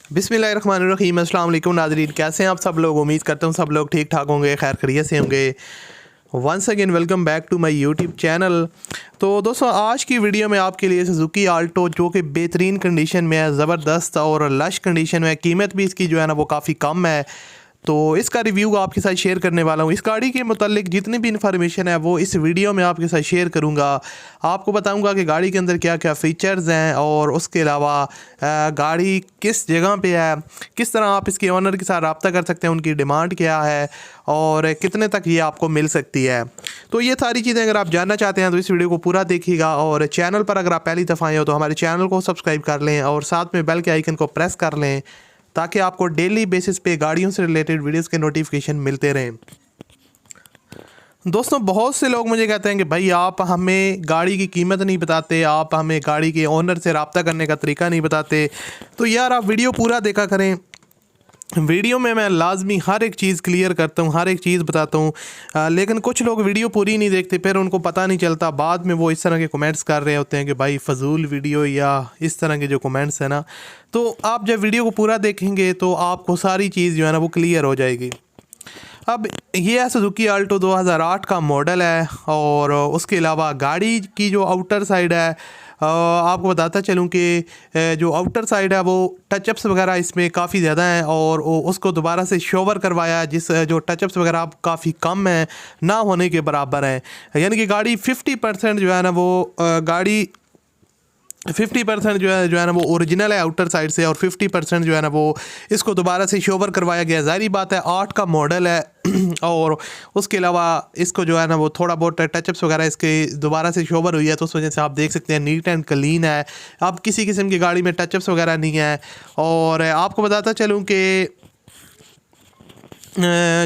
बिस्मिल्लाहिर्रहमानिर्रहीम। अस्सलाम वालेकुम नाज़रीन, कैसे हैं आप सब लोग। उम्मीद करता हूँ सब लोग ठीक ठाक होंगे, खैर खैरियत से होंगे। Once again welcome back to my YouTube channel. तो दोस्तों, आज की वीडियो में आपके लिए सुजुकी आल्टो जो कि बेहतरीन कंडीशन में है, ज़बरदस्त और लश कंडीशन में है, कीमत भी इसकी जो है ना वो काफ़ी कम है, तो इसका रिव्यू आपके साथ शेयर करने वाला हूँ। इस गाड़ी के मुतालिक जितनी भी इन्फॉर्मेशन है वो इस वीडियो में आपके साथ शेयर करूँगा। आपको बताऊँगा कि गाड़ी के अंदर क्या क्या फ़ीचर्स हैं और उसके अलावा गाड़ी किस जगह पे है, किस तरह आप इसके ओनर के साथ रब्ता कर सकते हैं, उनकी डिमांड क्या है और कितने तक ये आपको मिल सकती है। तो ये सारी चीज़ें अगर आप जानना चाहते हैं तो इस वीडियो को पूरा देखिएगा। और चैनल पर अगर आप पहली दफ़ा आए हो तो हमारे चैनल को सब्सक्राइब कर लें और साथ में बेल के आइकन को प्रेस कर लें ताकि आपको डेली बेसिस पे गाड़ियों से रिलेटेड वीडियोस के नोटिफिकेशन मिलते रहें। दोस्तों, बहुत से लोग मुझे कहते हैं कि भाई आप हमें गाड़ी की कीमत नहीं बताते, आप हमें गाड़ी के ओनर से रब्ता करने का तरीका नहीं बताते। तो यार आप वीडियो पूरा देखा करें। वीडियो में मैं लाजमी हर एक चीज़ क्लियर करता हूँ, हर एक चीज़ बताता हूँ, लेकिन कुछ लोग वीडियो पूरी नहीं देखते, फिर उनको पता नहीं चलता। बाद में वो इस तरह के कमेंट्स कर रहे होते हैं कि भाई फजूल वीडियो या इस तरह के जो कमेंट्स हैं ना। तो आप जब वीडियो को पूरा देखेंगे तो आपको सारी चीज़ जो है ना वो क्लियर हो जाएगी। अब ये है सुजुकी आल्टो 2008 का मॉडल है और उसके अलावा गाड़ी की जो आउटर साइड है, आपको बताता चलूँ कि जो आउटर साइड है वो टचअप्स वगैरह इसमें काफ़ी ज़्यादा हैं और उसको दोबारा से शोवर करवाया, जिस जो टचअप्स वगैरह आप काफ़ी कम हैं, ना होने के बराबर हैं। यानी कि गाड़ी 50% जो है ना वो गाड़ी 50% जो है ना वो ओरिजिनल है आउटर साइड से, और 50% जो है ना वो इसको दोबारा से शोवर करवाया गया। ज़ाहिर बात है 8 का मॉडल है और उसके अलावा इसको जो है ना वो थोड़ा बहुत टचअप्स वगैरह इसके दोबारा से शोवर हुई है, तो उस वजह से आप देख सकते हैं नीट एंड क्लीन है। अब किसी किस्म की गाड़ी में टचअप्स वगैरह नहीं है। और आपको बताता चलूँ कि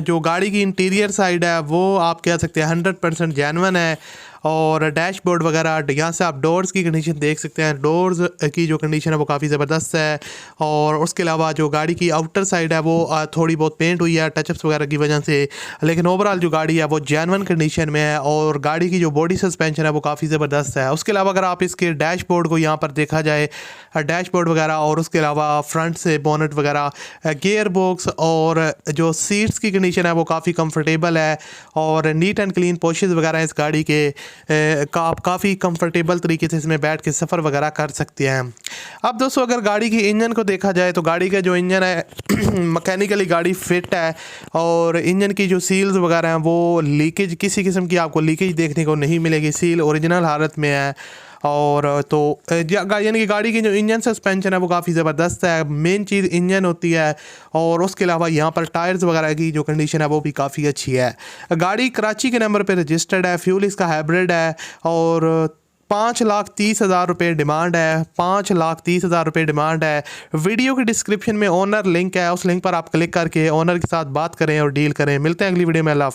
जो गाड़ी की इंटीरियर साइड है वो आप कह सकते हैं 100% जेन्युइन है। और डैशबोर्ड वगैरह, यहाँ से आप डोर्स की कंडीशन देख सकते हैं, डोर्स की जो कंडीशन है वो काफ़ी ज़बरदस्त है। और उसके अलावा जो गाड़ी की आउटर साइड है वो थोड़ी बहुत पेंट हुई है टचअप्स वगैरह की वजह से, लेकिन ओवरऑल जो गाड़ी है वो जेन्युइन कंडीशन में है। और गाड़ी की जो बॉडी सस्पेंशन है वो काफ़ी ज़बरदस्त है। उसके अलावा अगर आप इसके डैशबोर्ड को यहाँ पर देखा जाए, डैशबोर्ड वगैरह और उसके अलावा फ्रंट से बोनट वगैरह, गियर बॉक्स और जो सीट्स की कंडीशन है वो काफ़ी कंफर्टेबल है और नीट एंड क्लीन पोशेस वगैरह इस गाड़ी के आप काफ़ी कंफर्टेबल तरीके से इसमें बैठ के सफ़र वगैरह कर सकते हैं। अब दोस्तों, अगर गाड़ी की इंजन को देखा जाए तो गाड़ी का जो इंजन है मैकेनिकली गाड़ी फिट है और इंजन की जो सील्स वगैरह हैं वो लीकेज, किसी किस्म की आपको लीकेज देखने को नहीं मिलेगी, सील ओरिजिनल हालत में है। और तो यानी कि गाड़ी की जो इंजन सस्पेंशन है वो काफ़ी ज़बरदस्त है। मेन चीज़ इंजन होती है। और उसके अलावा यहाँ पर टायर्स वगैरह की जो कंडीशन है वो भी काफ़ी अच्छी है। गाड़ी कराची के नंबर पे रजिस्टर्ड है, फ्यूल इसका हाइब्रिड है और 5,30,000 रुपये डिमांड है। 5,30,000 रुपये डिमांड है। वीडियो की डिस्क्रिप्शन में ओनर लिंक है, उस लिंक पर आप क्लिक करके ओनर के साथ बात करें और डील करें। मिलते हैं अगली वीडियो में। अल्लाह।